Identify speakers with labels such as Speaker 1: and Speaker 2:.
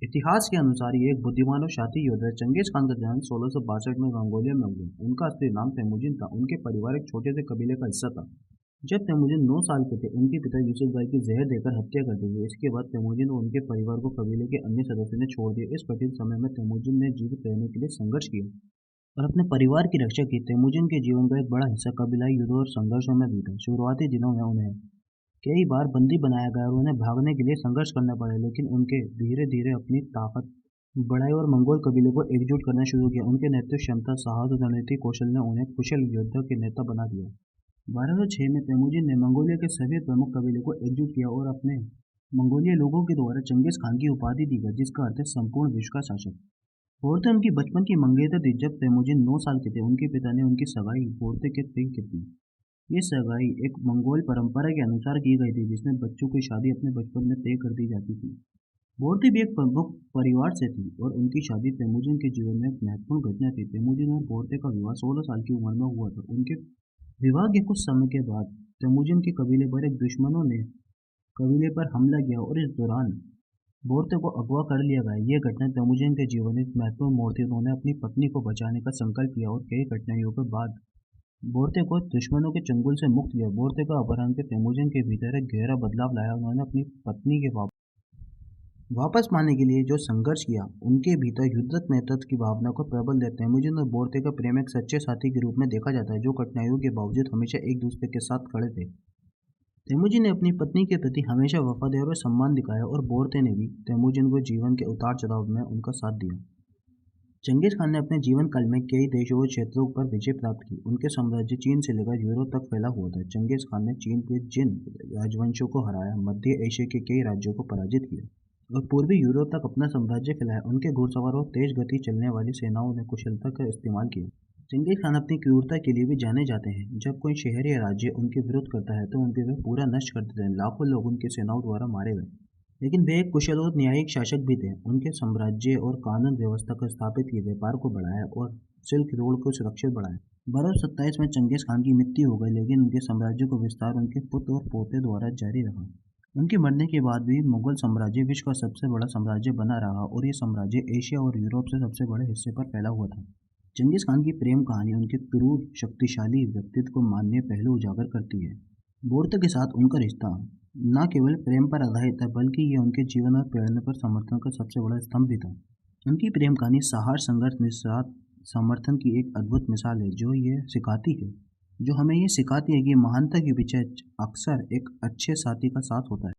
Speaker 1: इतिहास के अनुसार ये एक बुद्धिमान और शातिर योद्धा चंगेज खान का जन्म 1662 में मंगोलिया में हुआ। उनका असली नाम तेमुजिन था। उनके परिवार एक छोटे से कबीले का हिस्सा था। जब तेमुजिन 9 साल के थे, उनके पिता यूसुफ भाई की जहर देकर हत्या कर दी गई। इसके बाद तेमुजिन और उनके परिवार को कबीले के अन्य सदस्यों ने छोड़ दिया। इस कठिन समय में तेमुजिन ने जीवित रहने के लिए संघर्ष किया और अपने परिवार की रक्षा की। तेमुजिन के जीवन का एक बड़ा हिस्सा कबीलाई युद्धों और संघर्षों में बीता। शुरुआती दिनों में उन्हें कई बार बंदी बनाया गया और उन्हें भागने के लिए संघर्ष करना पड़ा, लेकिन उनके धीरे धीरे अपनी ताकत बढ़ाई और मंगोल कबीले को एकजुट करना शुरू किया। उनके नेतृत्व क्षमता, साहस और रणनीतिक कौशल ने उन्हें कुशल योद्धा के नेता बना दिया। 1206 में तेमुजिन ने मंगोलिया के सभी प्रमुख कबीले को एकजुट किया और अपने मंगोलिया लोगों के द्वारा चंगेज खान की उपाधि दी गई, जिसका अर्थ है संपूर्ण विश्व का शासक। बोरते उनकी बचपन की मंगेतर थी। जब तेमुजिन 9 साल के थे, उनके पिता ने उनकी सगाई बोरते के तेग कर दी। ये सगाई एक मंगोल परंपरा के अनुसार की गई थी, जिसमें बच्चों की शादी अपने बचपन में तय कर दी जाती थी। बोरते भी एक प्रमुख परिवार से थी और उनकी शादी तेमुजिन के जीवन में एक महत्वपूर्ण घटना थी। तेमुजिन और बोरते का विवाह 16 साल की उम्र में हुआ था। उनके विवाह के कुछ समय के बाद तेमुजिन के कबीले पर एक दुश्मनों ने कबीले पर हमला किया और इस दौरान बोरते को अगवा कर लिया गया। ये घटना तेमुजिन के जीवन में एक महत्वपूर्ण मोड़ थी। उन्होंने अपनी पत्नी को बचाने का संकल्प किया और कई कठिनाइयों के बाद बोरते को दुश्मनों के चंगुल से मुक्त किया। बोरते का अपहरण के तेमुजिन के भीतर एक गहरा बदलाव लाया। उन्होंने अपनी पत्नी के वापस पाने के लिए जो संघर्ष किया, उनके भीतर युद्धक नेतृत्व की भावना को प्रबल दिया। तेमुजिन और बोरते का प्रेम एक सच्चे साथी के रूप में देखा जाता है, जो कठिनाइयों के बावजूद हमेशा एक दूसरे के साथ खड़े थे। तेमुजिन ने अपनी पत्नी के प्रति हमेशा वफादारी और सम्मान दिखाया और बोरते ने भी तेमुजिन को जीवन के उतार चढ़ाव में उनका साथ दिया। चंगेज खान ने अपने जीवन काल में कई देशों और क्षेत्रों पर विजय प्राप्त की। उनके साम्राज्य चीन से लेकर यूरोप तक फैला हुआ था। चंगेज खान ने चीन के जिन राजवंशों को हराया, मध्य एशिया के कई राज्यों को पराजित किया और पूर्वी यूरोप तक अपना साम्राज्य फैलाया। उनके घुड़सवार और तेज गति चलने वाली सेनाओं ने कुशलता का इस्तेमाल किया। चंगेज खान अपनी क्रूरता के लिए भी जाने जाते हैं। जब कोई शहर या राज्य उनके विरुद्ध करता है तो उनके वे पूरा नष्ट कर देते हैं। लाखों लोग उनकी सेनाओं द्वारा मारे गए, लेकिन वे एक कुशल और न्यायिक शासक भी थे। उनके साम्राज्य और कानून व्यवस्था को स्थापित किए, व्यापार को बढ़ाया और सिल्क रोड को सुरक्षित बढ़ाया। 1227 में चंगेज खान की मृत्यु हो गई, लेकिन उनके साम्राज्य का विस्तार उनके पुत्र और पोते द्वारा जारी रहा। उनके मरने के बाद भी मुगल साम्राज्य विश्व का सबसे बड़ा साम्राज्य बना रहा और ये साम्राज्य एशिया और यूरोप से सबसे बड़े हिस्से पर फैला हुआ था। चंगेज खान की प्रेम कहानी उनके क्रूर, शक्तिशाली व्यक्तित्व को माननीय पहलू उजागर करती है। बोरते के साथ उनका रिश्ता न केवल प्रेम पर आधारित था, बल्कि ये उनके जीवन और प्रेरणा पर समर्थन का सबसे बड़ा स्तंभ भी था। उनकी प्रेम कहानी साहस, संघर्ष, निस्वार्थ समर्थन की एक अद्भुत मिसाल है, जो हमें ये सिखाती है कि महानता के पीछे अक्सर एक अच्छे साथी का साथ होता है।